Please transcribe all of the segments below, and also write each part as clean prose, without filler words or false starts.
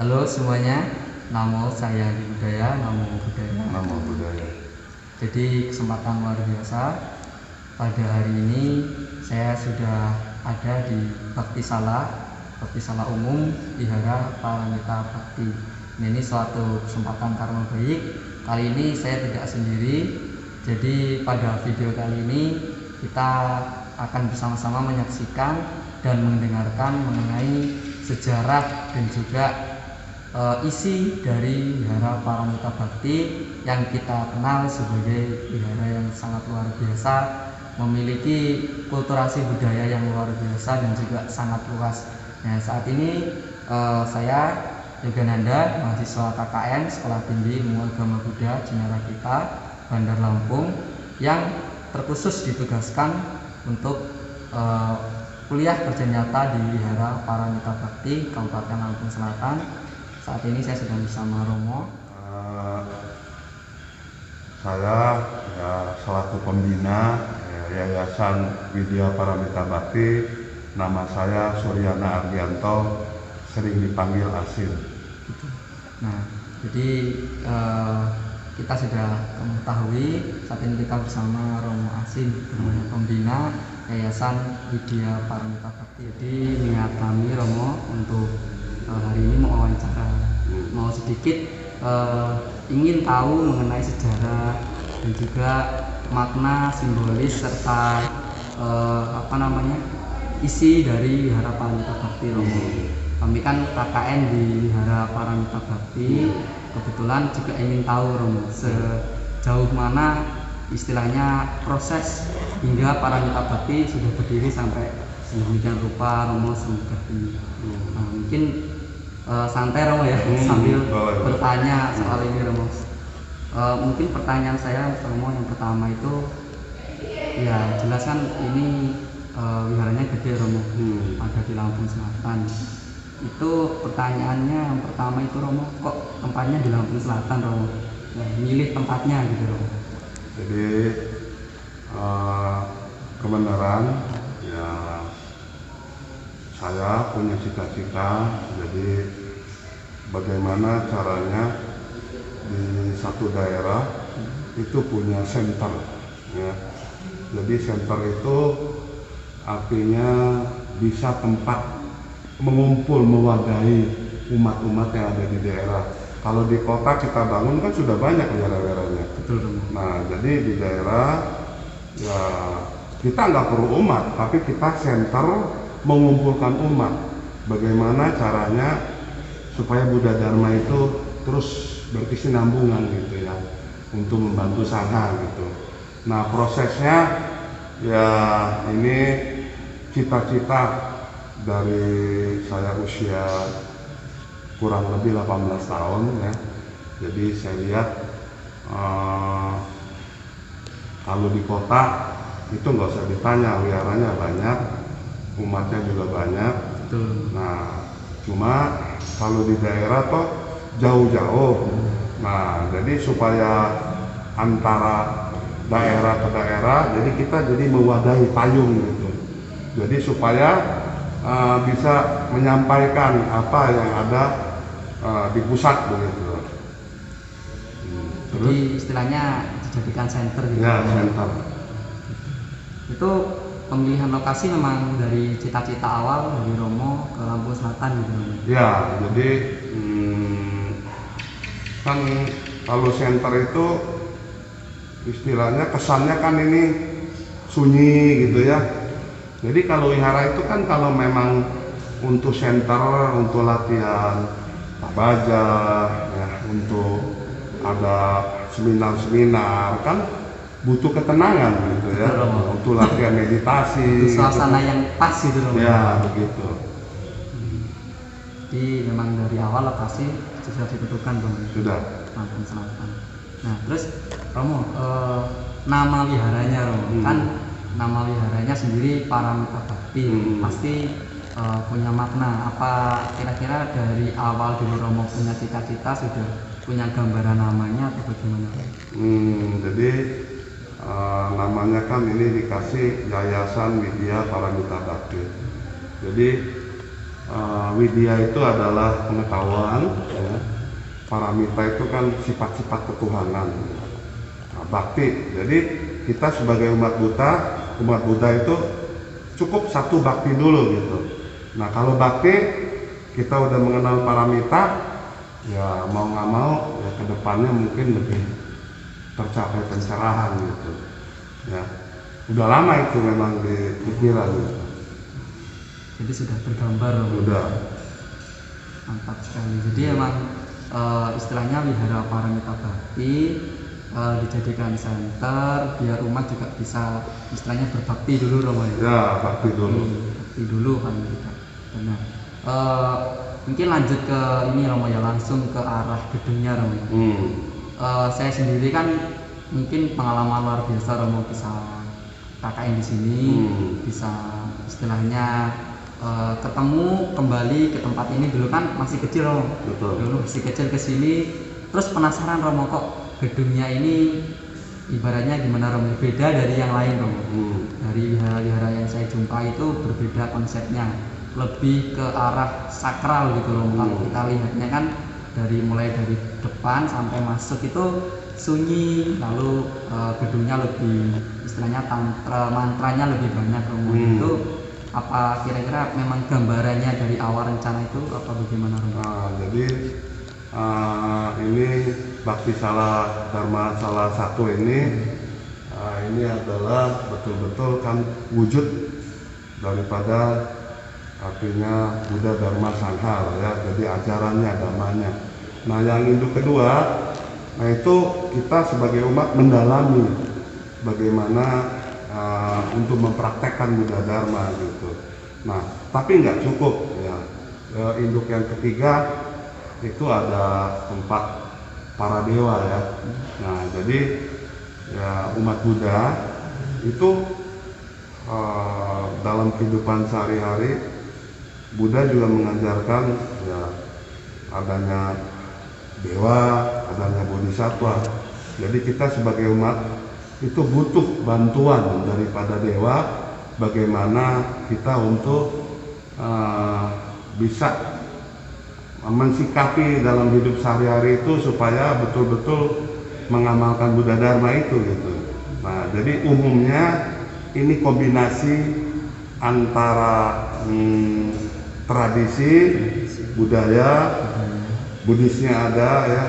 Halo semuanya, namo saya Adi Budaya, namo budaya. Nama budaya. Jadi kesempatan luar biasa. Pada hari ini saya sudah ada di Bakti Sala Umum Wihara Paramita Bakti. Ini suatu kesempatan karma baik. Kali ini saya tidak sendiri. Jadi pada video kali ini kita akan bersama-sama menyaksikan dan mendengarkan mengenai sejarah dan juga isi dari Wihara Paramita Bakti yang kita kenal sebagai wihara yang sangat luar biasa, memiliki kulturasi budaya yang luar biasa dan juga sangat luas. Nah, saat ini saya Yogananda, mahasiswa KKN Sekolah Tinggi Ilmu Agama Buddha Jinarakita, Bandar Lampung, yang terkhusus ditugaskan untuk kuliah kerja nyata di Wihara Paramita Bakti Kabupaten Lampung Selatan. Saat ini saya sedang bersama Romo. Saya selaku pembina Yayasan Widya Paramita Bakti. Nama saya Suryana Ardianto, sering dipanggil Asin. Nah, jadi kita sudah mengetahui saat ini kita bersama Romo Asin, pembina Yayasan Widya Paramita Bakti. Jadi niat kami Romo untuk hari ini mau wawancara, mau sedikit ingin tahu mengenai sejarah dan juga makna simbolis serta isi dari Wihara Paramita Bakti Romo. Kami kan KKN di Wihara Paramita Bakti, kebetulan juga ingin tahu Romo sejauh mana istilahnya proses hingga Paramita Bakti sudah berdiri sampai sedemikian rupa Romo sudah ini. Nah, mungkin santai Romo ya, sambil bertanya soal ini Romo. Mungkin pertanyaan saya Romo yang pertama itu, ya jelas kan ini wiharanya gede Romo, ada di Lampung Selatan. Itu pertanyaannya yang pertama itu Romo, kok tempatnya di Lampung Selatan Romo? Nah, milih tempatnya gitu Romo. Jadi kebenaran ya, saya punya cita-cita, jadi bagaimana caranya di satu daerah itu punya center ya. Jadi center itu artinya bisa tempat mengumpul, mewadahi umat-umat yang ada di daerah. Kalau di kota kita bangun kan sudah banyak wihara-wiharanya. Nah, jadi di daerah ya kita nggak perlu umat, tapi kita center mengumpulkan umat. Bagaimana caranya supaya Buddha Dharma itu terus berkesinambungan gitu ya, untuk membantu sangha gitu. Nah, prosesnya ya ini cita-cita dari saya usia kurang lebih 18 tahun ya. Jadi saya lihat kalau di kota itu nggak usah ditanya, wiharanya banyak, umatnya juga banyak. Nah, cuma kalau di daerah toh jauh-jauh. Nah, jadi supaya antara daerah ke daerah, jadi kita jadi mewadahi payung gitu. Jadi supaya bisa menyampaikan apa yang ada di pusat begitu. Jadi istilahnya dijadikan center gitu. Ya, center. Itu pemilihan lokasi memang dari cita-cita awal dari Romo ke Lampung Selatan gitu. Ya, jadi kan kalau center itu istilahnya kesannya kan ini sunyi gitu ya. Jadi kalau wihara itu kan kalau memang untuk center, untuk latihan baja ya, untuk ada seminar-seminar kan butuh ketenangan gitu ya, untuk latihan meditasi. Suasana gitu. yang pas gitu Romo. Ya, begitu. Jadi memang dari awal lokasi sudah ditentukan Romo. Sudah. Lampung Selatan. Nah, terus Romo, nama wiharanya Romo, kan nama wiharanya sendiri Paramita Bakti, pasti punya makna. Apa kira-kira dari awal dulu Romo punya cita-cita sudah punya gambaran namanya atau bagaimana? Jadi namanya kan ini dikasih Yayasan Widya Paramita Bakti. Jadi Widya itu adalah pengetahuan, ya. Paramita itu kan sifat-sifat ketuhanan. Nah, bakti, jadi kita sebagai umat Buddha itu cukup satu bakti dulu gitu. Nah kalau bakti kita udah mengenal paramita, ya mau nggak mau ya kedepannya mungkin lebih tercapai pencerahan gitu. Ya udah lama itu memang di pikiran gitu. Jadi sudah tergambar. Udah. Mantap sekali. Jadi emang istilahnya wihara paramita bakti dijadikan center biar umat juga bisa istilahnya berbakti dulu Romo ya. Ya bakti dulu. Bakti dulu kan kita. Benar. Mungkin lanjut ke ini Romo ya, langsung ke arah gedungnya Romo. Saya sendiri kan mungkin pengalaman luar biasa Romo bisa KKN di sini, bisa istilahnya ketemu kembali ke tempat ini. Dulu kan masih kecil Romo. Betul. Dulu masih kecil ke sini, terus penasaran Romo kok gedungnya ini ibaratnya gimana Romo, beda dari yang lain Romo. Dari wihara-wihara yang saya jumpa itu berbeda konsepnya, lebih ke arah sakral gitu Romo. Kalau kita lihatnya kan mulai dari depan sampai masuk itu sunyi, lalu gedungnya lebih istilahnya mantranya lebih banyak Romo. Itu apa kira-kira memang gambarannya dari awal rencana itu apa bagaimana Romo? Jadi ini Bakti Sala Dharma salah satu ini adalah betul-betul kan wujud daripada artinya Buddha Dharma Sangha ya, jadi ajarannya, agamanya. Nah yang induk kedua, nah itu kita sebagai umat mendalami bagaimana untuk mempraktekkan Buddha Dharma gitu. Nah tapi nggak cukup ya. Induk yang ketiga itu ada tempat para dewa ya. Nah jadi ya umat Buddha itu dalam kehidupan sehari-hari Buddha juga mengajarkan ya adanya dewa, adanya bodhisattva. Jadi kita sebagai umat itu butuh bantuan daripada dewa bagaimana kita untuk bisa mensikapi dalam hidup sehari-hari itu supaya betul-betul mengamalkan Buddha Dharma itu gitu. Nah, jadi umumnya ini kombinasi antara tradisi, budaya, Buddhisnya ada ya,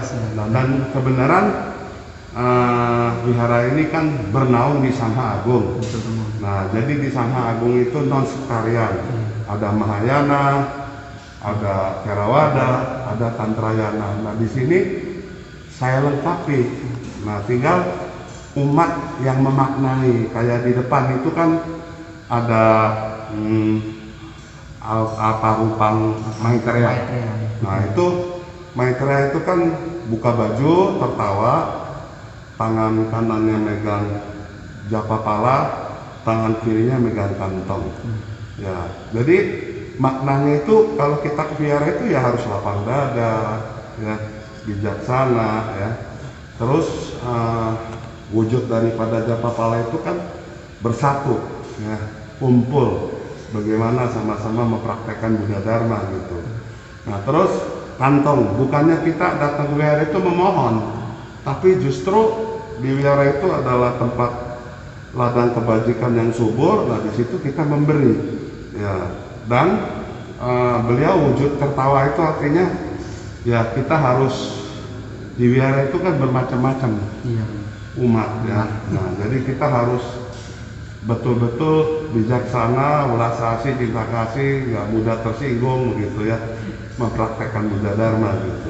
dan kebenaran wihara ini kan bernaung di Sangha Agung. Nah, jadi di Sangha Agung itu non sektarian, ada Mahayana, ada Theravada, ada Tantrayana. Nah, di sini saya lengkapi. Nah, tinggal umat yang memaknai. Kayak di depan itu kan ada Alparupang Maitreya. Nah, itu Maitreya itu kan buka baju, tertawa, tangan kanannya megang japapala, tangan kirinya megang kantong. Ya, jadi maknanya itu kalau kita ke wihara itu ya harus lapang dada, ya, bijaksana, ya. Terus wujud daripada japapala itu kan bersatu, ya, kumpul, bagaimana sama-sama mempraktekkan Buddha Dharma gitu. Nah terus kantong, bukannya kita datang ke wihara itu memohon, tapi justru di wihara itu adalah tempat ladang kebajikan yang subur. Nah di situ kita memberi, ya. Dan beliau wujud tertawa itu artinya ya kita harus di wihara itu kan bermacam-macam umat ya. Nah jadi kita harus betul-betul bijaksana, welas asih, cinta kasih, nggak mudah tersinggung begitu ya, mempraktekkan Buddha Dharma gitu.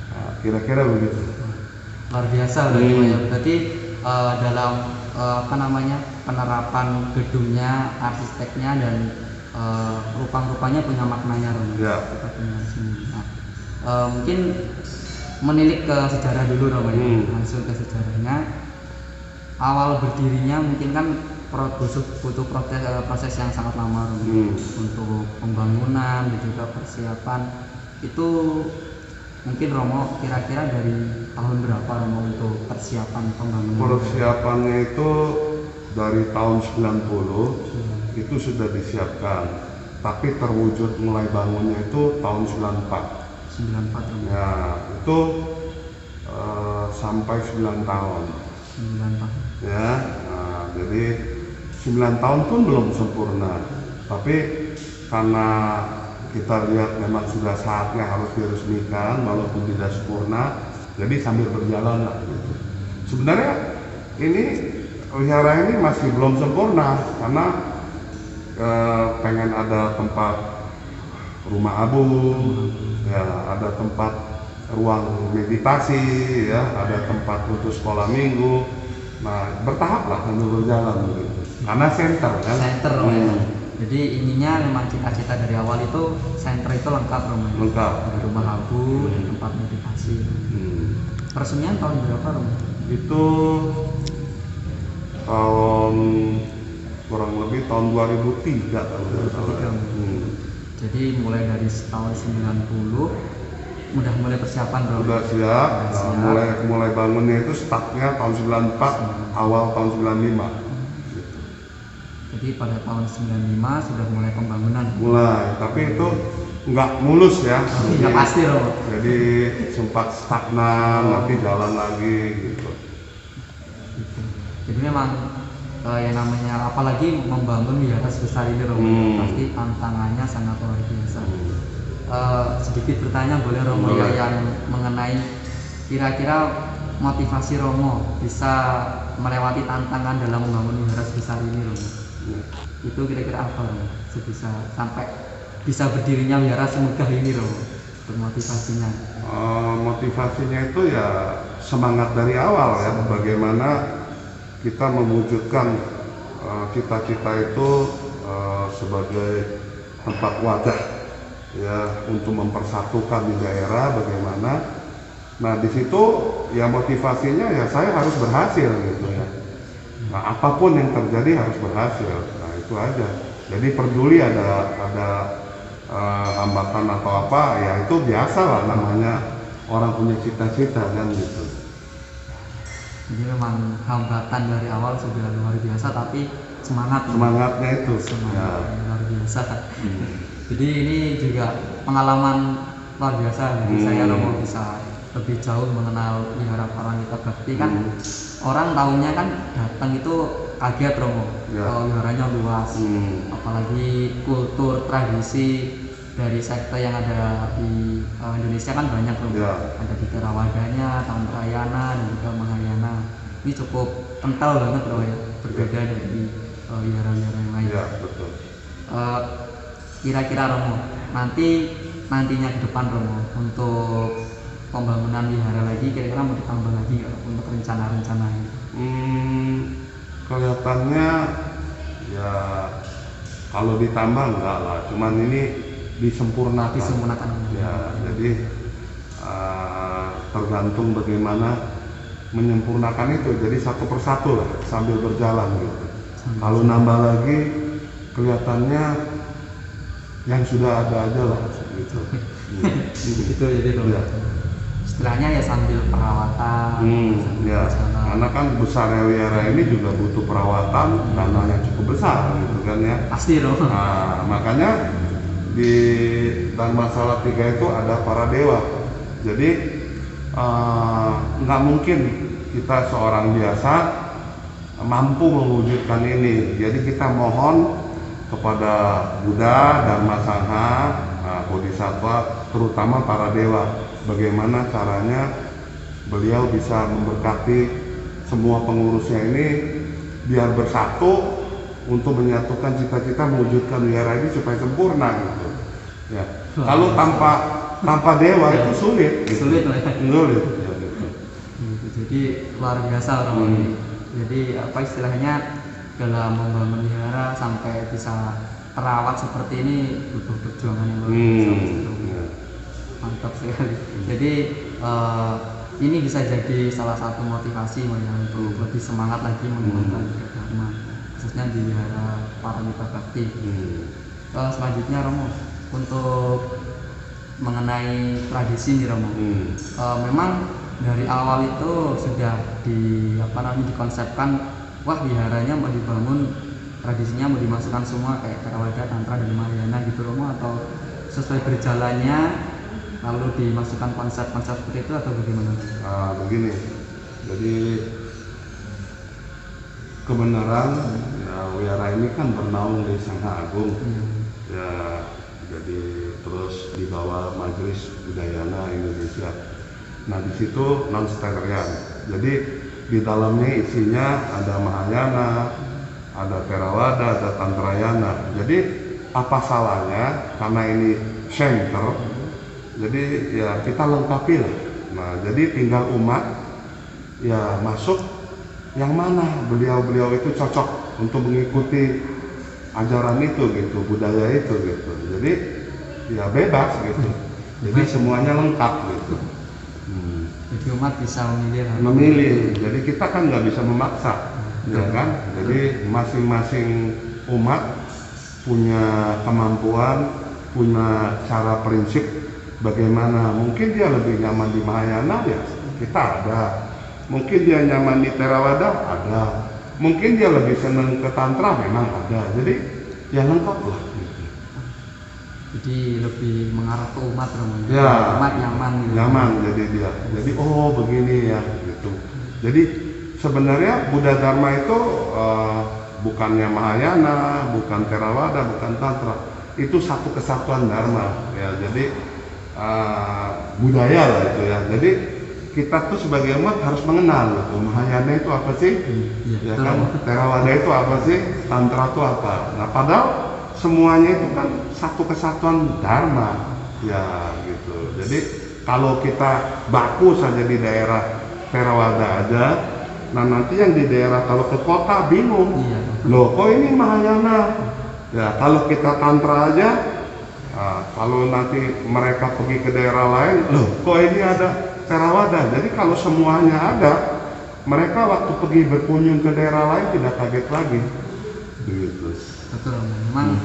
Nah, kira-kira begitu. Luar biasa berarti dalam penerapan gedungnya, arsiteknya dan rupa-rupanya punya maknanya Romo. Ya. Nah, mungkin menilik ke sejarah dulu Romo, langsung ke sejarahnya. Awal berdirinya mungkin kan butuh proses yang sangat lama Romo, untuk pembangunan dan juga persiapan. Itu mungkin Romo kira-kira dari tahun berapa Romo untuk persiapan pembangunan? Persiapannya itu dari tahun 90 itu sudah disiapkan. tapi terwujud mulai bangunnya itu tahun 94. 94 Romo. Ya, itu sampai 9 tahun. 9 tahun. Ya, nah, jadi 9 tahun pun belum sempurna. Tapi karena kita lihat memang sudah saatnya harus diresmikan walaupun tidak sempurna, jadi sambil berjalan lah gitu. Sebenarnya ini wihara ini masih belum sempurna karena pengen ada tempat rumah abu, ya ada tempat ruang meditasi, ya ada tempat untuk sekolah minggu. Nah, bertahap lah sambil berjalan gitu. Karena center kan. Center Jadi ininya memang cita-cita dari awal itu center itu lengkap Romo. Lengkap. Ada rumah abu, ada tempat meditasi. Peresmian tahun berapa Romo? Itu tahun kurang lebih tahun 2003 kalau tidak salah. Jadi mulai dari tahun 90 udah mulai persiapan Romo. Udah siap. Nah, mulai bangunnya itu startnya tahun 94, awal tahun 95. Jadi pada tahun 95 sudah mulai pembangunan. Mulai, tapi itu nggak mulus ya. Nggak pasti Romo. Jadi sempat stagnan, nanti jalan lagi gitu. Jadi memang yang namanya apalagi membangun wihara sebesar ini Romo, pasti tantangannya sangat luar biasa. Sedikit bertanya boleh Romo ya, yang mengenai kira-kira motivasi Romo bisa melewati tantangan dalam membangun wihara sebesar ini Romo. Itu kira-kira apa Romo? Sebisa sampai bisa berdirinya wihara semegah ini Romo, motivasinya? Motivasinya itu ya semangat dari awal ya, bagaimana kita mewujudkan cita-cita itu sebagai tempat wadah ya untuk mempersatukan di daerah bagaimana. Nah di situ ya motivasinya ya saya harus berhasil gitu ya. Nah apapun yang terjadi harus berhasil. Nah itu aja. Jadi peduli ada hambatan atau apa ya itu biasa lah, namanya orang punya cita-cita kan gitu. Jadi memang hambatan dari awal sudah luar biasa, tapi semangatnya itu luar biasa. Jadi ini juga pengalaman luar biasa bagi saya Romo, bisa lebih jauh mengenal wihara Paramita Bhakti. Kan orang tahunya kan datang itu kaget Romo, wiharanya luas, apalagi kultur tradisi dari sekte yang ada di Indonesia kan banyak Romo. Ada di Terawadanya, Tantrayana, dan juga Mahayana. Ini cukup kental banget Romo ya, berbeda dari wihara-wihara yang lain. Betul. Kira-kira Romo, nantinya ke depan Romo untuk pembangunan wihara lagi, kira-kira mau ditambah lagi nggak untuk rencana-rencana ini? Kelihatannya ya kalau ditambah enggak lah, cuman ini disempurnakan. Ya, jadi tergantung bagaimana menyempurnakan itu, jadi satu persatu lah sambil berjalan gitu. Kalau nambah lagi kelihatannya yang sudah ada aja lah gitu. Itu jadi istilahnya ya sambil perawatan. Karena kan besarnya wihara ini juga butuh perawatan, dananya cukup besar gitu kan ya. Pasti Romo. Nah, makanya di Dharma Salatiga itu ada para dewa. Jadi nggak mungkin kita seorang biasa mampu mewujudkan ini. Jadi kita mohon kepada Buddha, Dharma Sangha, Bodhisattva, terutama para dewa, bagaimana caranya beliau bisa memberkati semua pengurusnya ini biar bersatu untuk menyatukan cita-cita mewujudkan wihara ini supaya sempurna gitu. Ya. Kalau tanpa dewa itu sulit. Sulit lah. Sulit. Jadi luar biasa Romo ini. Jadi apa istilahnya, dalam membangun wihara sampai bisa terawat seperti ini butuh perjuangan yang luar biasa. Mantap sekali. Jadi ini bisa jadi salah satu motivasi untuk lebih semangat lagi mengembangkan Dharma, khususnya di wihara Paramita Bhakti. Selanjutnya Romo, untuk mengenai tradisi nih Romo, memang dari awal itu sudah dikonsepkan, wah wiharanya mau dibangun tradisinya mau dimasukkan semua kayak Theravada, Tantra dan Mahayana gitu Romo, atau sesuai berjalannya lalu dimasukkan konsep-konsep seperti itu atau bagaimana? Begini, jadi kebenaran ya, wihara ini kan bernaung di Sangha Agung ya, jadi terus di bawah Majelis Budayana Indonesia. Nah di situ non sterilian, jadi di dalamnya isinya ada Mahayana, ada Theravada, ada Tantrayana. Jadi apa salahnya karena ini center, jadi ya kita lengkapi lah. Nah jadi tinggal umat ya masuk yang mana beliau-beliau itu cocok untuk mengikuti ajaran itu gitu, budaya itu gitu. Jadi ya bebas gitu. Jadi semuanya lengkap gitu. Jadi umat bisa Memilih. Jadi kita kan nggak bisa memaksa, ya kan? Jadi masing-masing umat punya kemampuan, punya cara prinsip bagaimana. Mungkin dia lebih nyaman di Mahayana ya kita ada. Mungkin dia nyaman di Theravada ada. Mungkin dia lebih senang ke Tantra memang ada. Jadi ya lengkap lah. Jadi lebih mengarah ke umat Romo. Ya, umat nyaman gitu. Nyaman jadi dia. Jadi oh begini ya gitu. Jadi sebenarnya Buddha Dharma itu bukannya Mahayana, bukan Theravada, bukan Tantra. Itu satu kesatuan Dharma ya. Jadi budaya lah itu ya. Jadi kita tuh sebagai umat harus mengenal gitu. Mahayana itu apa sih? Ya kan? Theravada itu apa sih? Tantra itu apa? Nah padahal semuanya itu kan satu kesatuan Dharma ya gitu. Jadi kalau kita baku saja di daerah Theravada aja, nah nanti yang di daerah kalau ke kota bingung, loh kok ini Mahayana ya. Kalau kita Tantra aja, kalau nanti mereka pergi ke daerah lain, loh kok ini ada Theravada. Jadi kalau semuanya ada, mereka waktu pergi berkunjung ke daerah lain tidak kaget lagi begitu. Betul, memang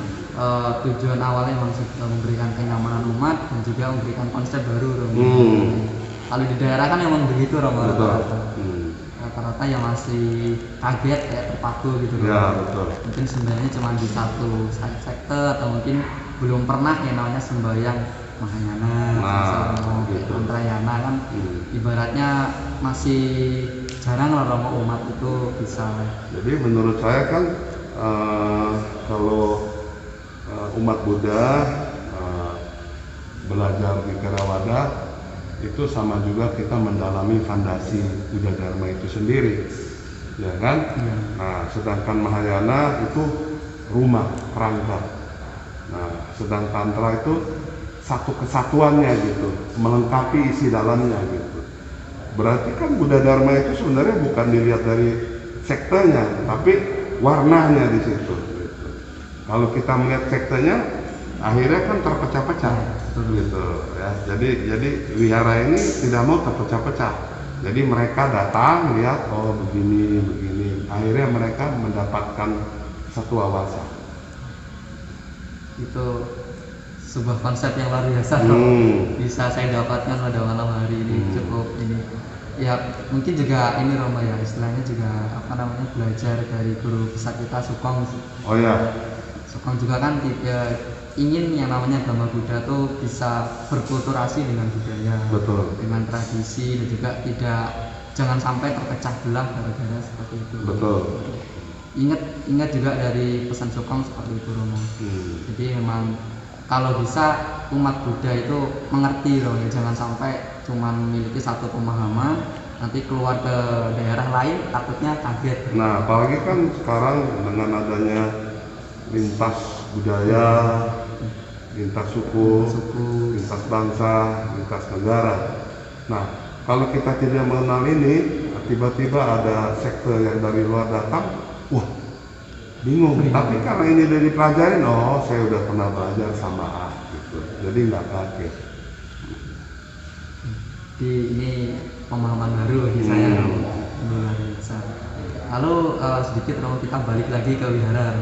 tujuan awalnya memang memberikan kenyamanan umat dan juga memberikan konsep baru. Kalau di daerah kan memang begitu rata-rata yang masih kaget kayak terpaku gitu. Ya, betul. Mungkin sebenarnya cuma di satu sekte atau mungkin belum pernah yang namanya sembahyang Mahayana, Tantrayana kan ibaratnya masih jarang lah Romo umat itu bisa. Jadi menurut saya kan kalau umat Buddha belajar di Theravada itu sama juga kita mendalami fondasi Buddha Dharma itu sendiri, ya kan? Nah, sedangkan Mahayana itu rumah kerangka. Nah, sedang Tantra itu satu kesatuannya gitu, melengkapi isi dalamnya gitu. Berarti kan Buddha Dharma itu sebenarnya bukan dilihat dari sektenya, tapi warnanya di situ. Gitu. Kalau kita melihat sektenya, akhirnya kan terpecah-pecah, gitu ya. Jadi wihara ini tidak mau terpecah-pecah. Jadi mereka datang lihat, oh begini, akhirnya mereka mendapatkan satu wawasan. Itu sebuah konsep yang luar biasa bisa saya dapatkan pada malam hari ini. Cukup ini ya, mungkin juga ini Romo ya, istilahnya juga belajar dari guru besar kita Sukong. Oh ya, Sukong juga kan ingin yang namanya agama Buddha tuh bisa berkulturasi dengan budaya, betul, dengan tradisi, dan juga jangan sampai terpecah belah gara-gara seperti itu. Betul. Ingat juga dari pesan Sukong seperti itu Romo. Jadi memang kalau bisa umat Buddha itu mengerti loh, ya, jangan sampai cuma memiliki satu pemahaman nanti keluar ke daerah lain takutnya kaget. Nah apalagi kan sekarang dengan adanya lintas budaya, lintas suku, lintas bangsa, lintas negara. Nah kalau kita tidak mengenal ini, tiba-tiba ada sekte yang dari luar datang, wah bingung. Tapi karena ini udah dipelajarin, oh saya udah pernah belajar sama A gitu, jadi nggak kaget. Jadi ini pemahaman baru bagi saya. Lalu sedikit Romo, kita balik lagi ke wihara.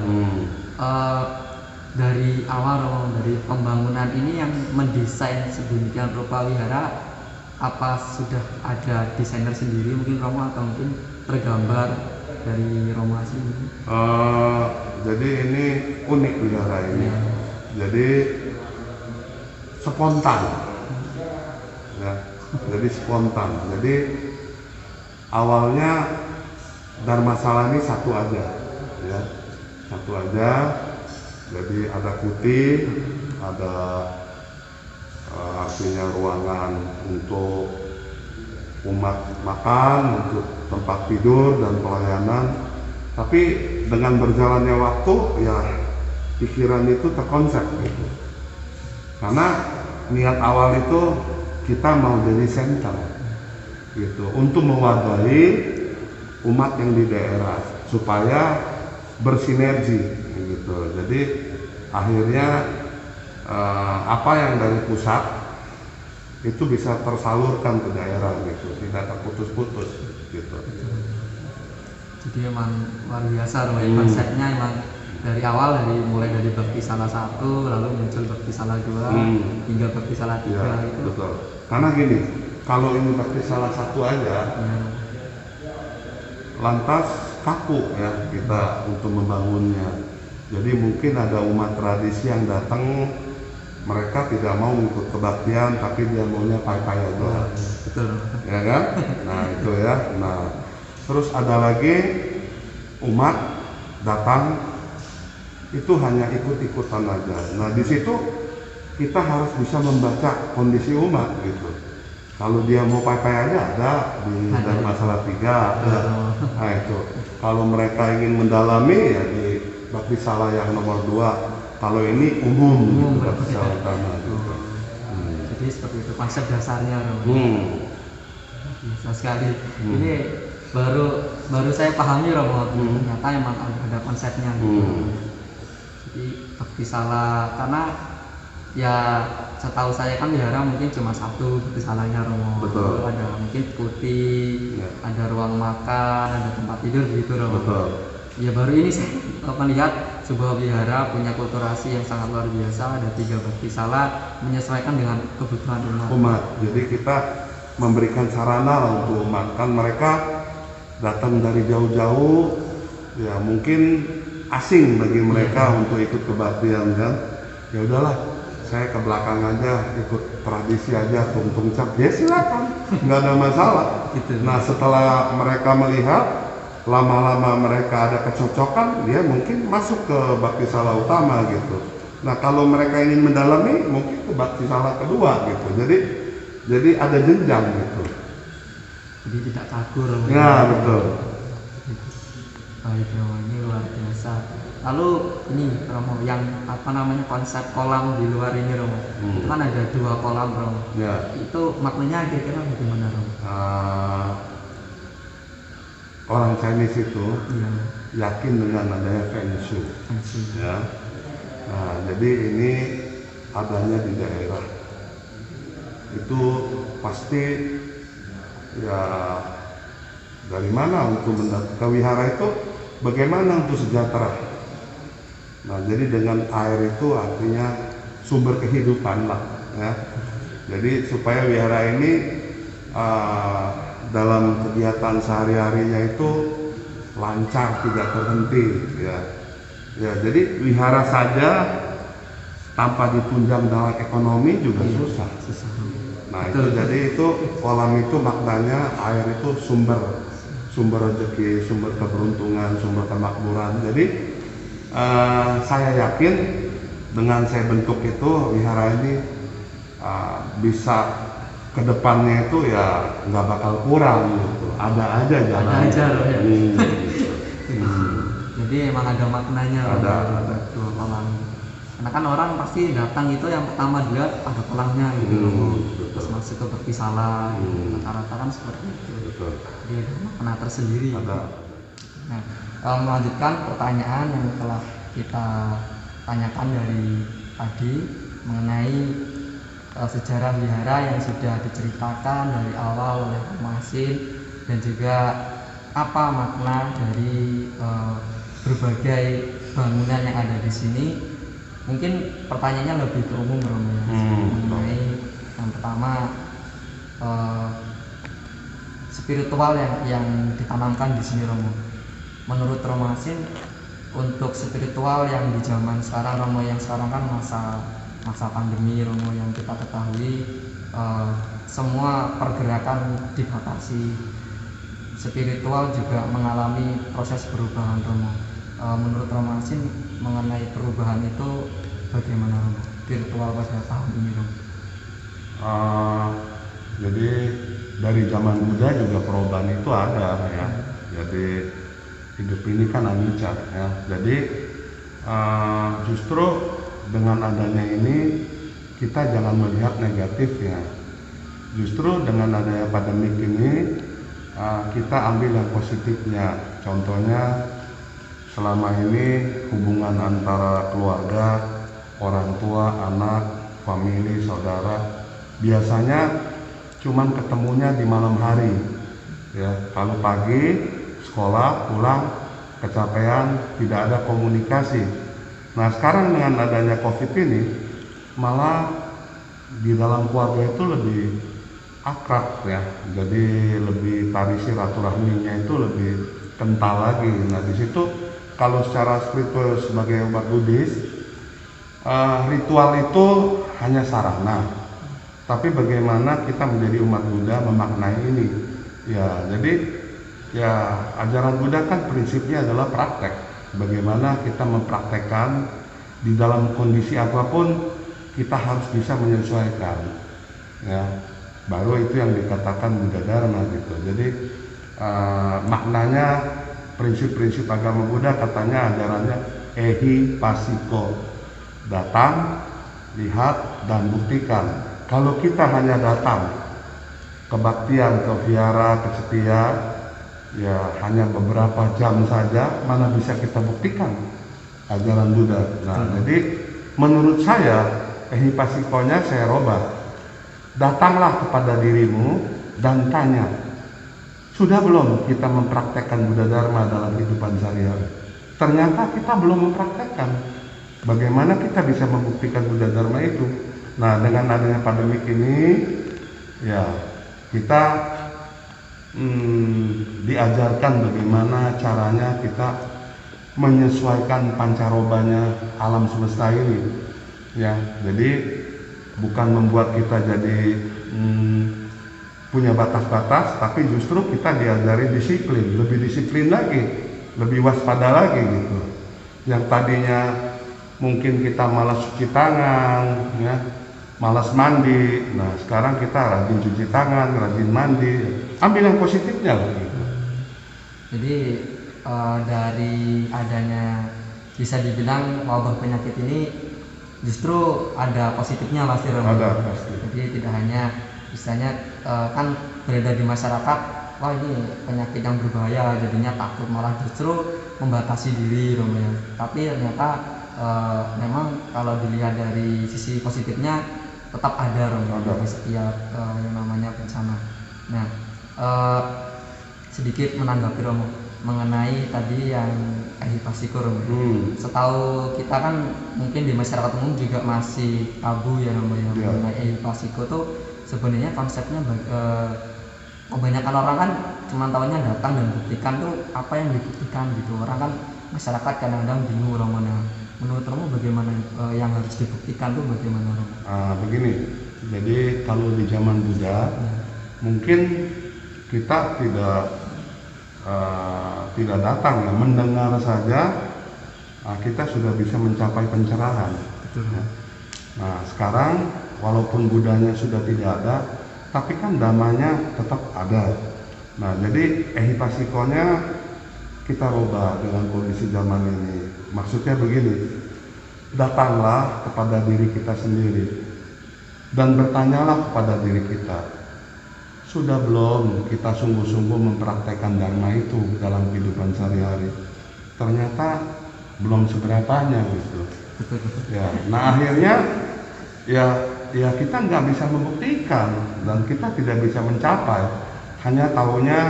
Dari awal Romo, dari pembangunan ini yang mendesain sedemikian rupa wihara, apa sudah ada desainer sendiri mungkin Romo, atau mungkin tergambar dari Romo Asih? Jadi ini unik wihara ini. Ya. Jadi spontan, ya. Jadi spontan. Jadi awalnya Dharmasala ini satu aja, ya, satu aja. Jadi ada putih, ada artinya ruangan untuk umat makan, untuk tempat tidur dan pelayanan. Tapi dengan berjalannya waktu, ya pikiran itu terkonsep gitu. Karena niat awal itu kita mau jadi sentral gitu untuk mewadahi umat yang di daerah supaya bersinergi gitu. Jadi akhirnya apa yang dari pusat itu bisa tersalurkan ke daerah gitu, tidak terputus-putus gitu. Jadi emang luar biasa konsepnya emang dari awal mulai dari Bakti Sala 1 lalu muncul Bakti Sala 2 hingga Bakti Sala 3 ya, itu. Betul. Karena gini, kalau ini Bakti Sala 1 aja Ya. lantas kaku ya kita untuk membangunnya. Jadi mungkin ada umat tradisi yang datang, mereka tidak mau ikut kebaktian tapi dia maunya pai-pai aja. Betul. Ya kan? Nah itu ya. Nah terus ada lagi umat datang itu hanya ikut-ikutan aja. Nah di situ kita harus bisa membaca kondisi umat gitu. Kalau dia mau pai-pai aja ada di Dharmasala 3 ada. Nah itu. Kalau mereka ingin mendalami ya di Bakti Sala yang nomor 2. Kalau ini umum gitu, Bakti Sala utama gitu. Jadi seperti itu konsep dasarnya. Bisa sekali. Ini baru saya pahami Romo. Ternyata emang ada konsepnya gitu. Jadi Bakti Sala karena ya setahu saya kan wihara mungkin cuma satu Bakti Salanya Romo. Betul. Ada mungkin putih, ya. Ada ruang makan, ada tempat tidur gitu Romo. Betul. Ya baru ini saya melihat sebuah wihara punya kulturasi yang sangat luar biasa. Ada 3 Bakti Sala menyesuaikan dengan kebutuhan umat. Jadi kita memberikan sarana untuk umat. Kan mereka datang dari jauh-jauh, ya mungkin asing bagi mereka untuk ikut kebaktian kan. Ya udahlah, saya ke belakang aja ikut tradisi aja tungtung cap. Ya silakan, nggak ada masalah. Gitu. Nah setelah mereka melihat lama-lama mereka ada kecocokan, dia mungkin masuk ke Bakti Sala utama gitu. Nah kalau mereka ingin mendalami, mungkin ke Bakti Sala kedua gitu. Jadi ada jenjang gitu. Jadi tidak cakur. Ya betul. Baik Romo, ini luar biasa. Lalu ini Romo yang konsep kolam di luar ini Romo. Itu kan ada 2 kolam Romo. Ya. Itu maknanya kira-kira bagaimana Romo? Orang Chinese itu yakin dengan adanya Feng Shui. Ya. Nah, jadi ini adanya di daerah itu pasti ya dari mana untuk ke wihara itu bagaimana untuk sejahtera. Nah, jadi dengan air itu artinya sumber kehidupan lah ya. Jadi supaya wihara ini dalam kegiatan sehari-harinya itu lancar, tidak terhenti ya. Ya, jadi wihara saja tanpa ditunjang dalam ekonomi juga susah. Nah, itu jadi itu kolam itu maknanya air itu sumber rezeki, sumber keberuntungan, sumber kemakmuran. Jadi saya yakin dengan saya bentuk itu wihara ini bisa kedepannya itu ya nggak bakal kurang gitu, ada aja jalan. Ada aja loh ya. Jadi emang ada maknanya. Ada. 2 kolam. Karena kan orang pasti datang itu yang pertama dilihat ada kolamnya gitu. Terus masuk ke Bakti Sala. Rata-rata kan seperti itu. Betul. Jadi ada makna tersendiri. Ada. Nah, melanjutkan pertanyaan yang telah kita tanyakan dari tadi mengenai sejarah wihara yang sudah diceritakan dari awal oleh Romo Asih dan juga apa makna dari berbagai bangunan yang ada di sini. Mungkin pertanyaannya lebih ke umum Romo ya, mengenai yang pertama spiritual yang ditanamkan di sini Romo. menurut Romo Hasin untuk spiritual yang di zaman sekarang Romo, yang sekarang kan masa pandemi Romo, yang kita ketahui semua pergerakan dibatasi, spiritual juga mengalami proses perubahan Romo. Menurut Romo Hasin mengenai perubahan itu bagaimana Romo? Spiritual pada tahun ini Romo? Jadi dari zaman Buddha juga perubahan itu ada ya. Jadi hidup ini kan anicca ya. Jadi justru dengan adanya ini kita jangan melihat negatifnya. Justru dengan adanya pandemik ini kita ambil yang positifnya. Contohnya selama ini hubungan antara keluarga, orang tua, anak, famili, saudara biasanya cuman ketemunya di malam hari ya. Kalau pagi sekolah pulang kecapean, tidak ada komunikasi. Nah sekarang dengan adanya COVID ini malah di dalam keluarga itu lebih akrab ya, jadi lebih tali silaturahminya itu lebih kental lagi. Nah di situ kalau secara spiritual sebagai umat Buddhis, ritual itu hanya sarana, tapi bagaimana kita menjadi umat Buddha memaknai ini ya. Jadi ya ajaran Buddha kan prinsipnya adalah praktek, bagaimana kita mempraktekkan di dalam kondisi apapun kita harus bisa menyesuaikan ya, baru itu yang dikatakan Buddha Dharma gitu. Jadi maknanya prinsip-prinsip agama Buddha katanya ajarannya ehi pasiko, datang, lihat dan buktikan. Kalau kita hanya datang kebaktian, ke vihara, ke setia ya hanya beberapa jam saja, mana bisa kita buktikan ajaran Buddha. Nah jadi menurut saya ehipasikonya saya robah. Datanglah kepada dirimu dan tanya, sudah belum kita mempraktekkan Buddha Dharma dalam kehidupan sehari-hari? Ternyata kita belum mempraktekkan. Bagaimana kita bisa membuktikan Buddha Dharma itu? Nah dengan adanya pandemik ini ya kita diajarkan bagaimana caranya kita menyesuaikan pancarobanya alam semesta ini ya. Jadi bukan membuat kita jadi punya batas-batas, tapi justru kita diajari disiplin, lebih disiplin lagi, lebih waspada lagi gitu. Yang tadinya mungkin kita malas cuci tangan ya, malas mandi, nah sekarang kita rajin cuci tangan, rajin mandi, ambil yang positifnya lah gitu. Jadi dari adanya bisa dibilang wabah penyakit ini justru ada positifnya pasti Romo. Ada pasti. Jadi tidak hanya misalnya kan beredar di masyarakat, wah ini penyakit yang berbahaya, jadinya takut, malah justru membatasi diri Romo ya. Tapi ternyata memang kalau dilihat dari sisi positifnya tetap ada Romo di setiap yang namanya bencana. Nah sedikit menanggapi Romo mengenai tadi yang ehipasiko Romo. Setahu kita kan mungkin di masyarakat umum juga masih tabu ya Romo ya, mengenai ehipasiko tuh sebenarnya konsepnya kebanyakan orang kan cuma tahunya datang dan buktikan tuh apa yang dibuktikan gitu. Orang kan masyarakat kadang-kadang bingung Romo. Nah, menurut Romo bagaimana yang harus dibuktikan tuh bagaimana Romo? Begini, jadi kalau di zaman Buddha mungkin kita tidak datang ya, mendengar saja kita sudah bisa mencapai pencerahan. Betul. Ya. Nah sekarang walaupun Buddhanya sudah tidak ada, tapi kan damanya tetap ada. Nah jadi ehipasikonya kita rubah dengan kondisi zaman ini. Maksudnya begini, datanglah kepada diri kita sendiri dan bertanyalah kepada diri kita, sudah belum kita sungguh-sungguh mempraktekkan Dharma itu dalam kehidupan sehari-hari? Ternyata belum seberapanya gitu. Ya, nah akhirnya ya kita nggak bisa membuktikan dan kita tidak bisa mencapai. Hanya tahunya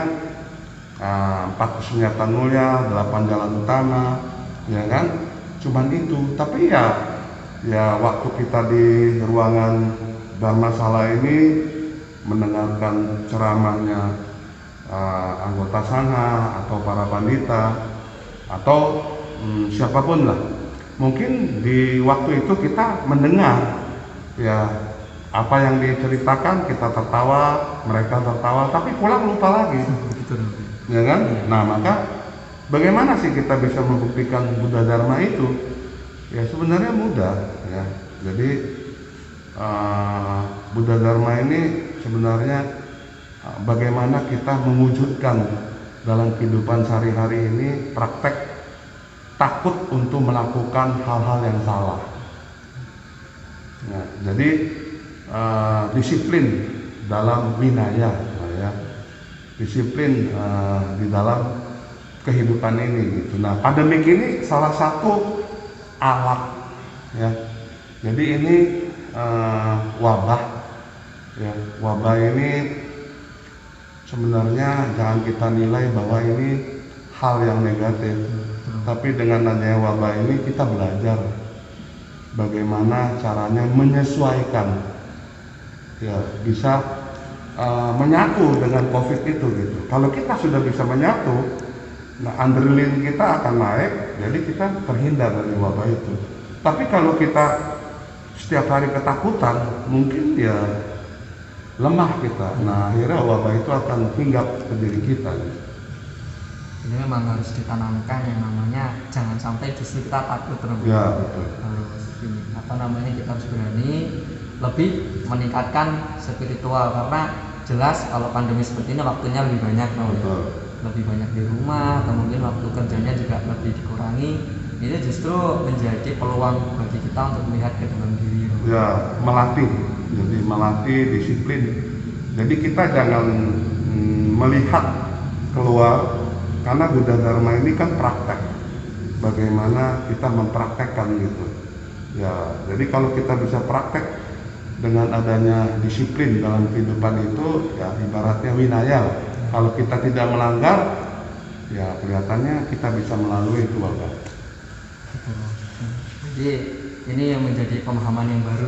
4 kesunyatan mulia, 8 jalan utama, ya kan? Cuman itu. Tapi ya waktu kita di ruangan Dharmasala ini mendengarkan ceramahnya anggota sangha atau para pandita, atau siapapun lah. Mungkin di waktu itu kita mendengar ya apa yang diceritakan, kita tertawa, mereka tertawa, tapi pulang lupa lagi. Begitu, Ya kan? Nah, maka bagaimana sih kita bisa membuktikan Buddha Dharma itu? Ya sebenarnya mudah ya. Jadi Buddha Dharma ini sebenarnya bagaimana kita mewujudkan dalam kehidupan sehari-hari ini praktek takut untuk melakukan hal-hal yang salah. Nah, jadi disiplin dalam winaya, ya. Disiplin di dalam kehidupan ini gitu. Nah, pandemik ini salah satu alat ya. Jadi ini wabah ya. Wabah ini sebenarnya jangan kita nilai bahwa ini hal yang negatif. Tapi dengan adanya wabah ini kita belajar bagaimana caranya menyesuaikan ya, bisa menyatu dengan COVID itu gitu. Kalau kita sudah bisa menyatu, nah adrenalin kita akan naik, jadi kita terhindar dari wabah itu. Tapi kalau kita setiap hari ketakutan, mungkin ya lemah kita. Nah akhirnya wabah itu akan hinggap ke diri kita. Ini memang harus ditanamkan yang namanya jangan sampai justru kita takut terus. Ya betul. Harus ini apa namanya, kita harus berani lebih meningkatkan spiritual, karena jelas kalau pandemi seperti ini waktunya lebih banyak lebih banyak di rumah, atau mungkin waktu kerjanya juga lebih dikurangi. Ini justru menjadi peluang bagi kita untuk melihat ke dalam diri. Ya melatih, jadi melatih disiplin. Jadi kita jangan melihat keluar, karena Buddha Dharma ini kan praktek. Bagaimana kita mempraktekkan gitu. Ya, jadi kalau kita bisa praktek dengan adanya disiplin dalam kehidupan itu, ya ibaratnya winaya. Kalau kita tidak melanggar, ya kelihatannya kita bisa melalui itu wabah. Jadi ini yang menjadi pemahaman yang baru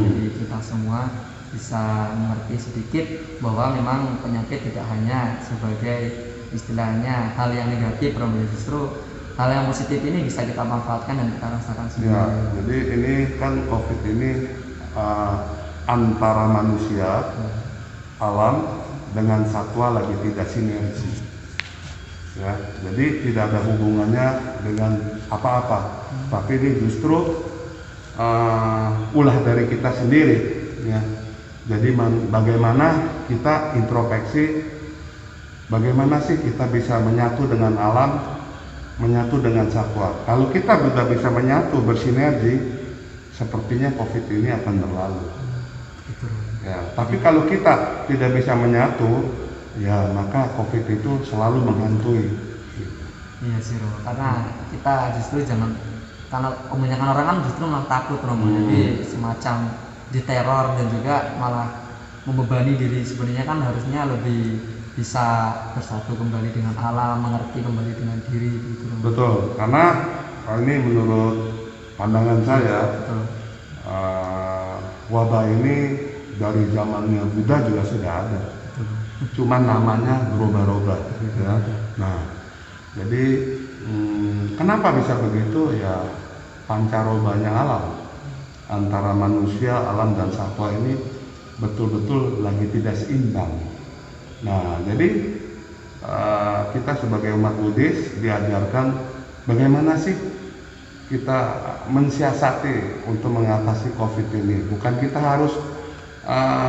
bagi kita semua, bisa mengerti sedikit bahwa memang penyakit tidak hanya sebagai istilahnya hal yang negatif, justru hal yang positif ini bisa kita manfaatkan dan kita rasakan sendiri. Ya, jadi ini kan COVID ini antara manusia, alam dengan satwa lagi tidak sinergi. Ya, jadi tidak ada hubungannya dengan apa-apa, tapi ini justru ulah dari kita sendiri. Ya, jadi bagaimana kita introspeksi, bagaimana sih kita bisa menyatu dengan alam, menyatu dengan satwa. Kalau kita sudah bisa menyatu, bersinergi, sepertinya COVID ini akan berlalu. Ya, tapi kalau kita tidak bisa menyatu, ya maka COVID itu selalu menghantui. Iya sih Romo, karena kita justru karena kebanyakan orang kan justru malah takut Romo, jadi semacam diteror dan juga malah membebani diri. Sebenarnya kan harusnya lebih bisa bersatu kembali dengan alam, mengerti kembali dengan diri gitu. Betul, karena ini menurut pandangan saya, wabah ini dari zamannya Buddha juga sudah ada, cuman namanya berubah-ubah. Ya. Nah, jadi kenapa bisa begitu? Ya pancarobanya alam antara manusia, alam dan satwa ini betul-betul lagi tidak seimbang. Nah, jadi kita sebagai umat Buddhis diajarkan bagaimana sih kita mensiasati untuk mengatasi COVID ini. Bukan kita harus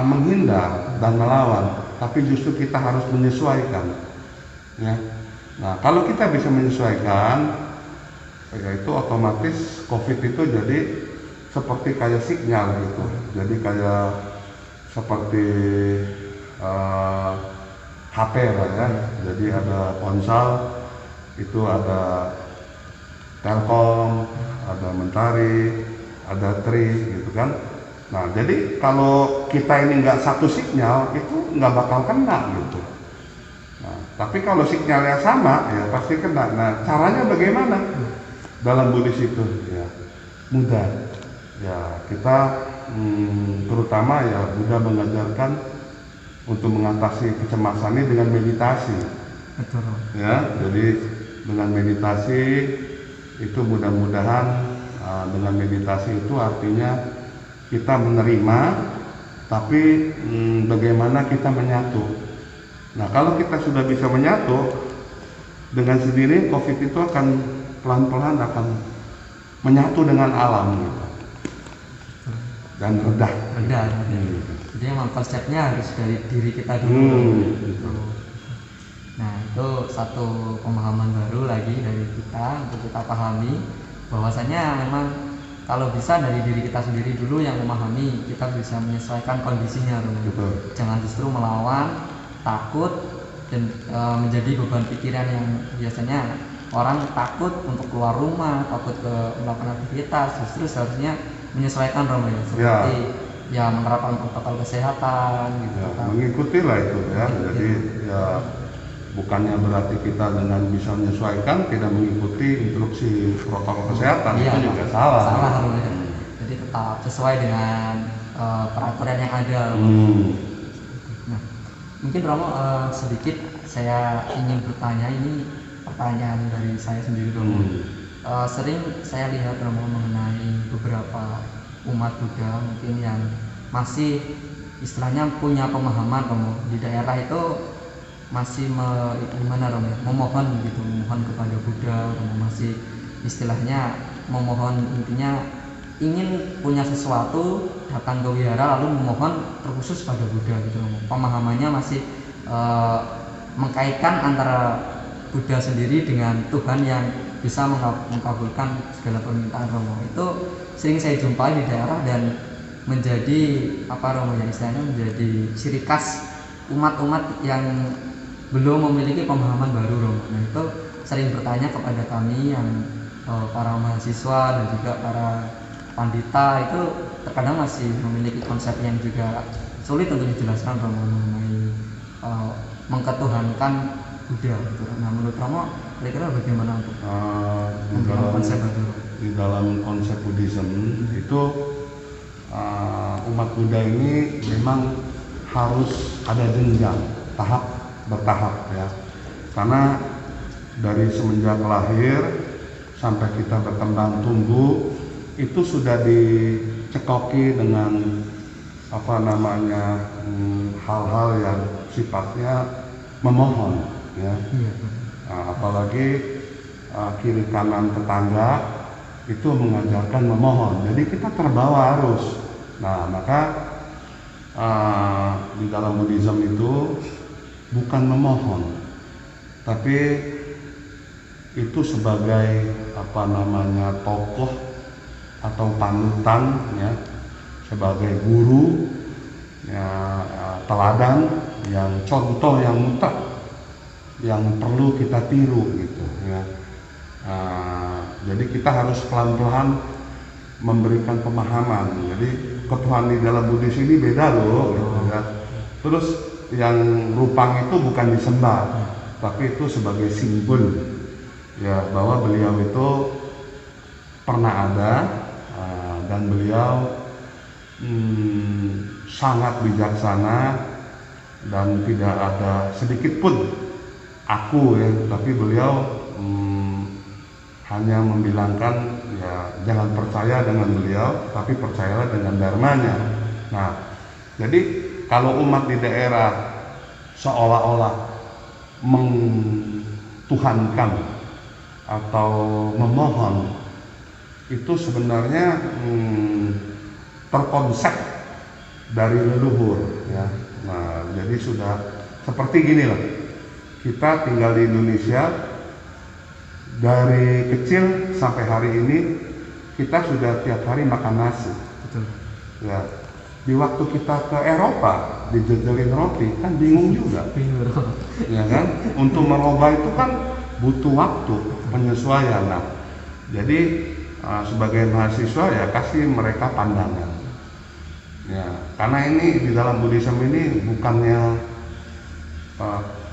menghindar dan melawan, tapi justru kita harus menyesuaikan. Ya. Nah, kalau kita bisa menyesuaikan, yaitu otomatis COVID itu jadi seperti kayak sinyal gitu. Jadi kayak seperti HP lah ya. Jadi ada ponsel, itu ada Telkom, ada Mentari, ada Tri gitu kan. Nah, jadi kalau kita ini nggak satu sinyal, itu nggak bakal kena gitu. Nah, tapi kalau sinyalnya sama, ya pasti kena. Nah, caranya bagaimana? Dalam Buddhis itu, ya mudah. Ya kita terutama ya Buddha mengajarkan untuk mengatasi kecemasan ini dengan meditasi. Betul. Ya, jadi dengan meditasi itu mudah-mudahan dengan meditasi itu artinya kita menerima, tapi bagaimana kita menyatu. Nah, kalau kita sudah bisa menyatu dengan sendiri, COVID itu akan pelan-pelan akan menyatu dengan alam gitu. Dan redah. Jadi emang konsepnya harus dari diri kita dulu. Gitu. Nah, itu satu pemahaman baru lagi dari kita untuk kita pahami bahwasanya memang kalau bisa dari diri kita sendiri dulu yang memahami, kita bisa menyesuaikan kondisinya. Jangan justru melawan, takut, dan menjadi beban pikiran yang biasanya orang takut untuk keluar rumah, takut ke melakukan aktivitas. Justru seharusnya menyesuaikan Romo ya, seperti ya menerapkan protokol kesehatan gitu. Ya, mengikuti lah itu ya. Jadi ya bukannya berarti kita dengan bisa menyesuaikan tidak mengikuti instruksi protokol kesehatan, itu juga salah. Romo ya. Jadi tetap sesuai dengan peraturan yang ada. Nah, mungkin Romo sedikit saya ingin bertanya, ini pertanyaan dari saya sendiri Romo. Sering saya lihat Romo mengenai beberapa umat Buddha mungkin yang masih istilahnya punya pemahaman Romo di daerah itu masih memohon gitu, memohon kepada Buddha, Romo masih istilahnya memohon, intinya ingin punya sesuatu, datang ke wihara lalu memohon terkhusus pada Buddha gitu Romo. Pemahamannya masih mengkaitkan antara Buddha sendiri dengan Tuhan yang bisa mengabulkan segala permintaan Romo. Itu sering saya jumpai di daerah dan menjadi Romo ya, istilahnya menjadi ciri khas umat-umat yang belum memiliki pemahaman baru Romo. Nah, itu sering bertanya kepada kami yang para mahasiswa dan juga para pandita, itu terkadang masih memiliki konsep yang juga sulit untuk dijelaskan Romo mengenai mengketuhankan Buddha gitu. Nah, menurut Romo kira-kira bagaimana untuk di dalam konsep Buddhism itu umat Buddha ini memang harus ada jenjang, bertahap ya. Karena dari semenjak lahir sampai kita berkembang tumbuh itu sudah dicekoki dengan hal-hal yang sifatnya memohon ya. Apalagi kiri kanan tetangga itu mengajarkan memohon, jadi kita terbawa arus. Nah, maka di dalam Buddhism itu bukan memohon, tapi itu sebagai tokoh atau panutan ya, sebagai guru ya, teladan yang contoh yang mutlak yang perlu kita tiru gitu ya. Jadi kita harus pelan-pelan memberikan pemahaman. Jadi ketuhanan di dalam Buddhis ini beda loh gitu ya. Terus yang rupang itu bukan disembah, tapi itu sebagai simbol ya bahwa beliau itu pernah ada dan beliau sangat bijaksana dan tidak ada sedikit pun aku ya, tapi beliau hanya membilangkan ya jangan percaya dengan beliau, tapi percayalah dengan dharmanya. Nah, jadi kalau umat di daerah seolah-olah mengtuhankan atau memohon, itu sebenarnya terkonsep dari leluhur ya. Nah, jadi sudah seperti gini lah, kita tinggal di Indonesia dari kecil sampai hari ini kita sudah tiap hari makan nasi. Betul. Ya, di waktu kita ke Eropa dijejelin roti kan bingung juga. Ya kan, untuk merubah itu kan butuh waktu penyesuaian. Nah, jadi sebagai mahasiswa ya kasih mereka pandangan. Ya, karena ini di dalam Buddhism ini bukannya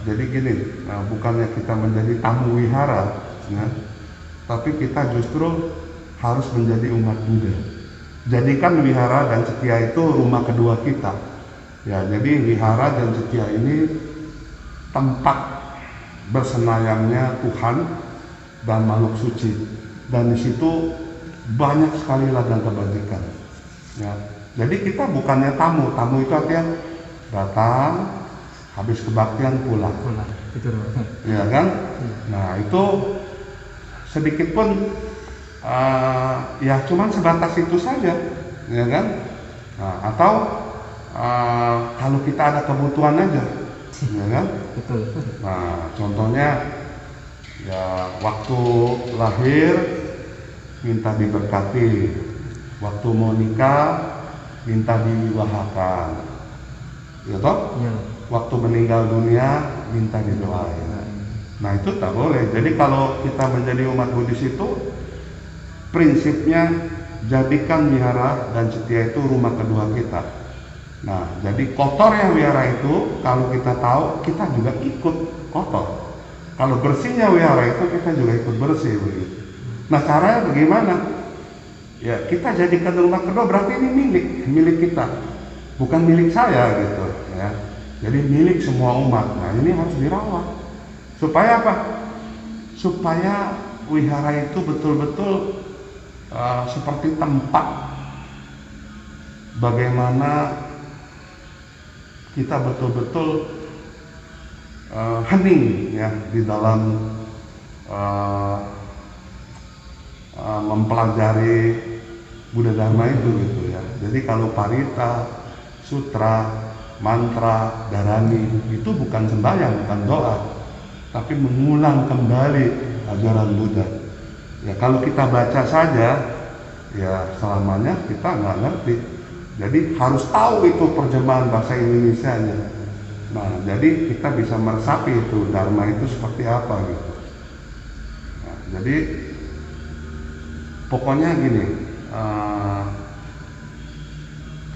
jadi gini, bukannya kita menjadi tamu wihara, ya, tapi kita justru harus menjadi umat Buddha. Jadikan wihara dan setia itu rumah kedua kita. Ya, jadi wihara dan setia ini tempat bersenayamnya Tuhan dan makhluk suci, dan di situ banyak sekali ladang kebajikan. Ya. Jadi kita bukannya tamu itu artinya datang, habis kebaktian pulang. Itu Ya kan? Nah itu sedikit pun ya cuman sebatas itu saja, ya kan? Nah, atau kalau kita ada kebutuhan aja, ya kan? Betul. Nah contohnya ya waktu lahir minta diberkati, waktu mau nikah minta diwiwahakan, ya toh? Iya. Waktu meninggal dunia minta didoain. Nah itu tak boleh. Jadi kalau kita menjadi umat Buddhis itu prinsipnya jadikan wihara dan setia itu rumah kedua kita. Nah jadi kotornya wihara itu kalau kita tahu kita juga ikut kotor. Kalau bersihnya wihara itu kita juga ikut bersih begitu. Nah caranya bagaimana? Ya kita jadikan rumah kedua berarti ini milik kita, bukan milik saya gitu ya. Jadi milik semua umat. Nah ini harus dirawat. Supaya apa? Supaya wihara itu betul-betul seperti tempat bagaimana kita betul-betul hening ya di dalam mempelajari Buddha Dharma itu gitu ya. Jadi kalau parita, sutra, mantra, dharani itu bukan sembahyang, bukan doa, tapi mengulang kembali ajaran Buddha. Ya kalau kita baca saja, ya selamanya kita nggak ngerti. Jadi harus tahu itu terjemahan bahasa Indonesianya. Nah, jadi kita bisa meresapi itu Dharma itu seperti apa gitu. Nah, jadi pokoknya gini,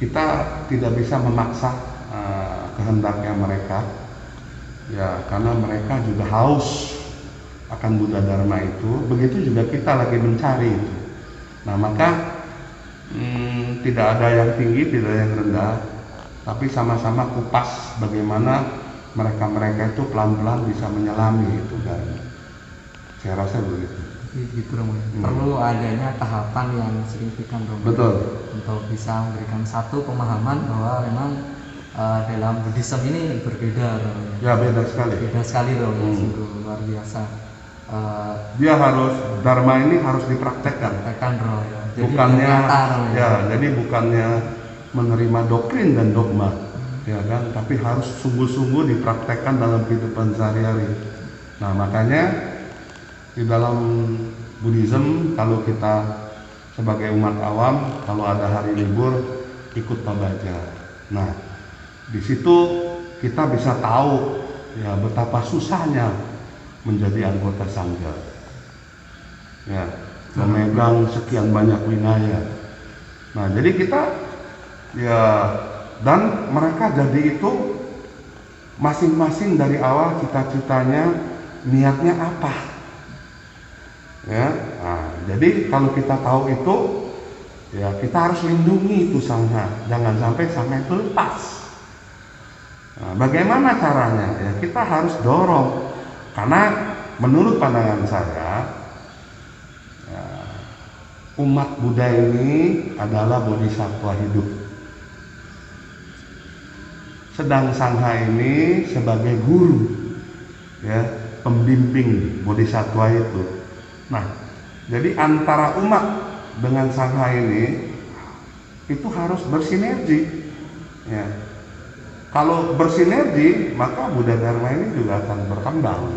kita tidak bisa memaksa kehendaknya mereka, ya karena mereka juga haus akan Buddha Dharma itu. Begitu juga kita lagi mencari itu. Nah maka tidak ada yang tinggi, tidak ada yang rendah, tapi sama-sama kupas bagaimana mereka itu pelan-pelan bisa menyelami itu Dharma. Saya rasa begitu. Gitu Romo. Perlu adanya tahapan yang signifikan Romo. Betul. Untuk bisa memberikan satu pemahaman bahwa memang dalam Buddhism ini berbeda Romo. Ya beda sekali. Beda sekali Romo, sungguh luar biasa. Dia harus Dharma ini harus dipraktekkan. Romo. Ya. Jadi Bukannya nyata, ya, jadi bukannya menerima doktrin dan dogma, ya kan, tapi harus sungguh-sungguh dipraktekkan dalam kehidupan sehari-hari. Nah, makanya di dalam Buddhism kalau kita sebagai umat awam kalau ada hari libur ikut pabaja. Nah, di situ kita bisa tahu ya betapa susahnya menjadi anggota sangga. Ya, memegang sekian banyak winaya. Nah, jadi kita ya dan mereka jadi itu masing-masing dari awal cita-citanya niatnya apa. Ya, nah, jadi kalau kita tahu itu, ya kita harus lindungi itu sangha, jangan sampai sangha itu lepas. Nah, bagaimana caranya? Ya kita harus dorong, karena menurut pandangan saya, ya, umat Buddha ini adalah bodhisattva hidup, sedang sangha ini sebagai guru, ya pembimbing bodhisattva itu. Nah, jadi antara umat dengan sangha ini itu harus bersinergi. Ya. Kalau bersinergi, maka Buddha Dharma ini juga akan berkembang.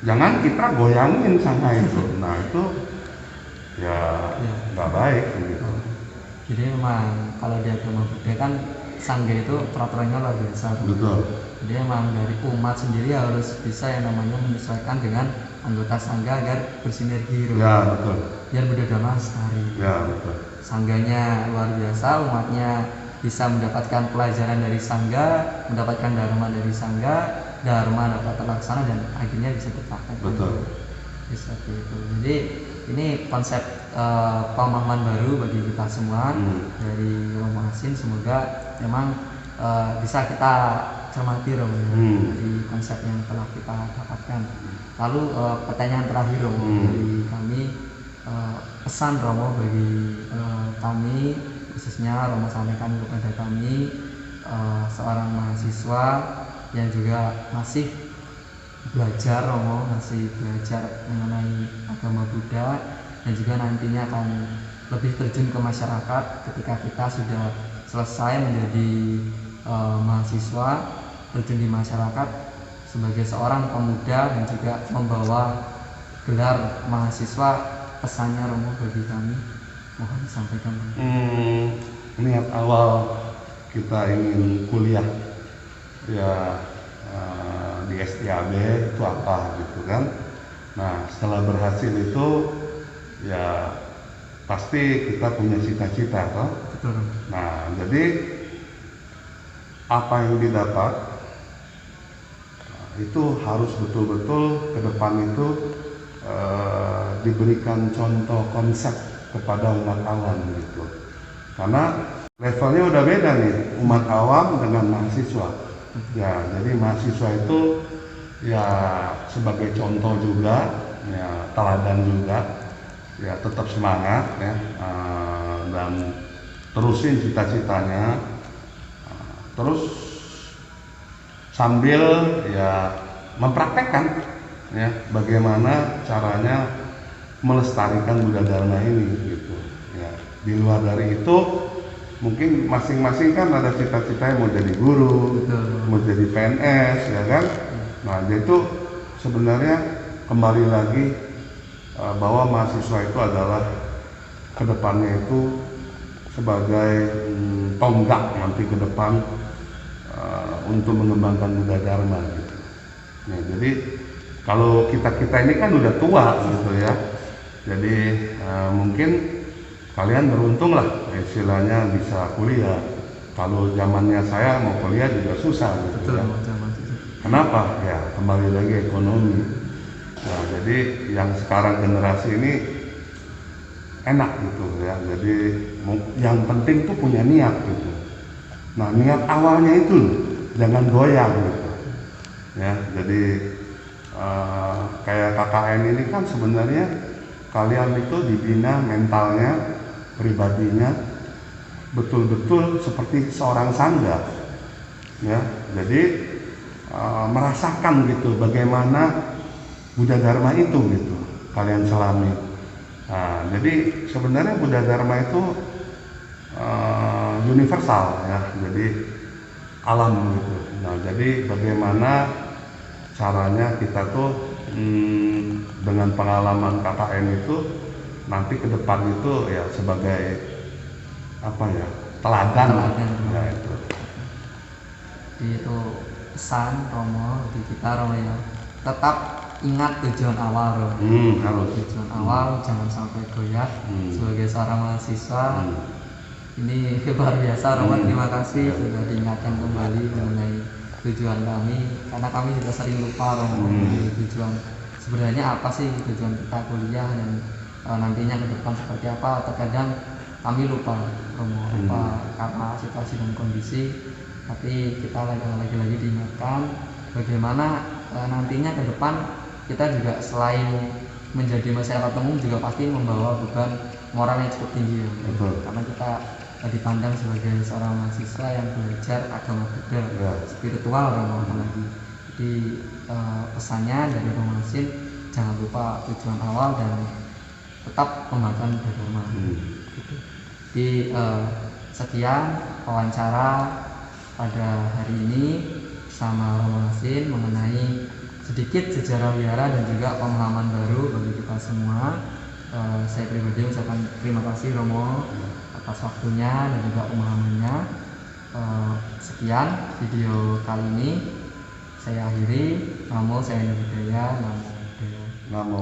Jangan kita goyangin sangha itu. Nah, itu ya nggak baik gitu. Jadi memang kalau di agama Buddha kan sangga itu peraturannya luar biasa. Betul. Jadi memang dari umat sendiri harus bisa yang namanya menyesuaikan dengan anggota sangga agar bersinergi. Ya betul. Biar Buddha Dharma lestari. Ya betul. Sangganya luar biasa, umatnya bisa mendapatkan pelajaran dari sangga, mendapatkan dharma dari sangga, dharma dapat terlaksana dan akhirnya bisa dipakai. Betul. Bisa itu. Jadi ini konsep pemahaman baru bagi kita semua dari Romo Asin. Semoga memang bisa kita cermati Romo dari konsep yang telah kita dapatkan. Lalu pertanyaan terakhir Romo dari kami, pesan Romo bagi kami, khususnya Romo sampaikan kepada kami seorang mahasiswa yang juga masih belajar Romo, masih belajar mengenai agama Buddha dan juga nantinya akan lebih terjun ke masyarakat ketika kita sudah selesai menjadi mahasiswa, terjun di masyarakat sebagai seorang pemuda dan juga membawa gelar mahasiswa. Pesannya Romo bagi kami mohon disampaikan. Niat awal kita ingin kuliah ya di STAB itu apa gitu kan. Nah setelah berhasil itu ya pasti kita punya cita-cita toh. Betul. Nah jadi apa yang didapat itu harus betul-betul ke depan itu diberikan contoh konsep kepada umat awam gitu. Karena levelnya udah beda nih, umat awam dengan mahasiswa. Ya, jadi mahasiswa itu ya sebagai contoh juga, ya teladan juga, ya tetap semangat ya, dan terusin cita-citanya, terus sambil ya mempraktekkan ya bagaimana caranya melestarikan Buddha Dharma ini gitu. Ya, di luar dari itu mungkin masing-masing kan ada cita-citanya mau jadi guru, mau jadi PNS ya kan. Nah itu sebenarnya kembali lagi bahwa mahasiswa itu adalah kedepannya itu sebagai tonggak nanti ke depan untuk mengembangkan Buddha Dharma gitu. Ya, jadi kalau kita ini kan udah tua gitu ya. Jadi mungkin kalian beruntung lah istilahnya bisa kuliah. Kalau zamannya saya mau kuliah juga susah gitu. Betul, ya. Kenapa? Ya kembali lagi ekonomi. Nah jadi yang sekarang generasi ini enak gitu ya. Jadi yang penting tuh punya niat gitu. Nah niat awalnya itu jangan goyang gitu. Ya jadi kayak KKN ini kan sebenarnya kalian itu dibina mentalnya, pribadinya betul-betul seperti seorang sangga ya. Jadi merasakan gitu bagaimana Buddha Dharma itu gitu kalian selami. Nah, jadi sebenarnya Buddha Dharma itu universal ya, jadi alam gitu. Nah jadi bagaimana caranya kita tuh dengan pengalaman KKN itu nanti ke depan itu ya sebagai apa ya teladan ya itu. Jadi itu pesan Romo di kita Romo ya, tetap ingat tujuan awal Romo. Harus tujuan awal jangan sampai goyah sebagai seorang mahasiswa. Ini luar biasa Romo, terima kasih sudah diingatkan kembali mengenai tujuan kami, karena kami juga sering lupa Romo tujuan sebenarnya apa sih tujuan kita kuliah dan nantinya ke depan seperti apa. Terkadang kami lupa Romo, lupa karena situasi dan kondisi, tapi kita lagi-lagi diingatkan bagaimana nantinya ke depan kita juga selain menjadi masyarakat umum juga pasti membawa beban moral yang cukup tinggi karena kita dipandang sebagai seorang mahasiswa yang belajar agama Buddha, spiritual Romo apalagi. Jadi pesannya dari Romo Hasin, jangan lupa tujuan awal dan tetap kembangkan Buddha Dharma. Jadi sekian wawancara pada hari ini bersama Romo Hasin mengenai sedikit sejarah wihara dan juga pemahaman baru bagi kita semua. Saya pribadi ucapkan terima kasih Romo atas waktunya dan juga pemahamannya. Sekian video kali ini saya akhiri. Namo saya Budaya, Namo Budaya. Namo